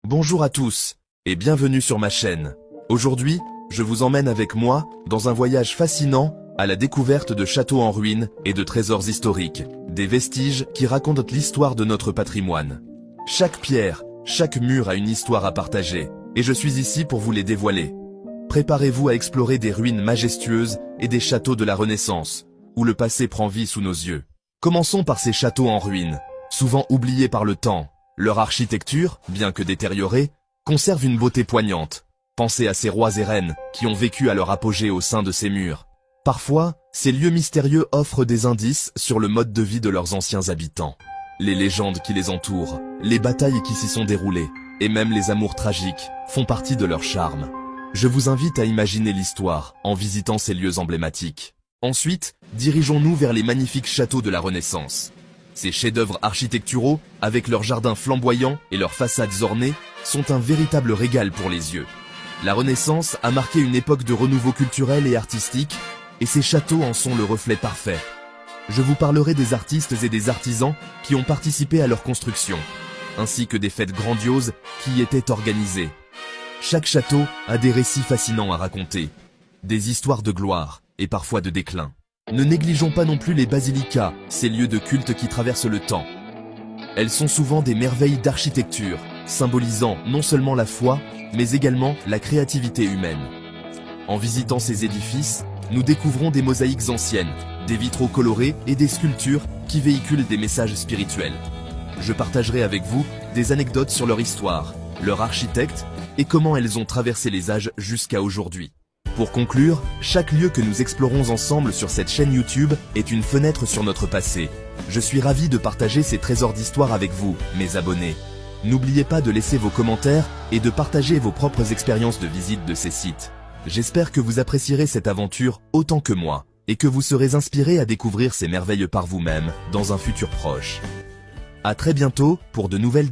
Bonjour à tous, et bienvenue sur ma chaîne. Aujourd'hui, je vous emmène avec moi dans un voyage fascinant à la découverte de châteaux en ruine et de trésors historiques, des vestiges qui racontent l'histoire de notre patrimoine. Chaque pierre, chaque mur a une histoire à partager, et je suis ici pour vous les dévoiler. Préparez-vous à explorer des ruines majestueuses et des châteaux de la Renaissance, où le passé prend vie sous nos yeux. Commençons par ces châteaux en ruine, souvent oubliés par le temps. Leur architecture, bien que détériorée, conserve une beauté poignante. Pensez à ces rois et reines qui ont vécu à leur apogée au sein de ces murs. Parfois, ces lieux mystérieux offrent des indices sur le mode de vie de leurs anciens habitants. Les légendes qui les entourent, les batailles qui s'y sont déroulées, et même les amours tragiques font partie de leur charme. Je vous invite à imaginer l'histoire en visitant ces lieux emblématiques. Ensuite, dirigeons-nous vers les magnifiques châteaux de la Renaissance. Ces chefs-d'œuvre architecturaux, avec leurs jardins flamboyants et leurs façades ornées, sont un véritable régal pour les yeux. La Renaissance a marqué une époque de renouveau culturel et artistique, et ces châteaux en sont le reflet parfait. Je vous parlerai des artistes et des artisans qui ont participé à leur construction, ainsi que des fêtes grandioses qui y étaient organisées. Chaque château a des récits fascinants à raconter, des histoires de gloire et parfois de déclin. Ne négligeons pas non plus les basilicas, ces lieux de culte qui traversent le temps. Elles sont souvent des merveilles d'architecture, symbolisant non seulement la foi, mais également la créativité humaine. En visitant ces édifices, nous découvrons des mosaïques anciennes, des vitraux colorés et des sculptures qui véhiculent des messages spirituels. Je partagerai avec vous des anecdotes sur leur histoire, leur architecte et comment elles ont traversé les âges jusqu'à aujourd'hui. Pour conclure, chaque lieu que nous explorons ensemble sur cette chaîne YouTube est une fenêtre sur notre passé. Je suis ravi de partager ces trésors d'histoire avec vous, mes abonnés. N'oubliez pas de laisser vos commentaires et de partager vos propres expériences de visite de ces sites. J'espère que vous apprécierez cette aventure autant que moi, et que vous serez inspirés à découvrir ces merveilles par vous-même dans un futur proche. À très bientôt pour de nouvelles découvertes.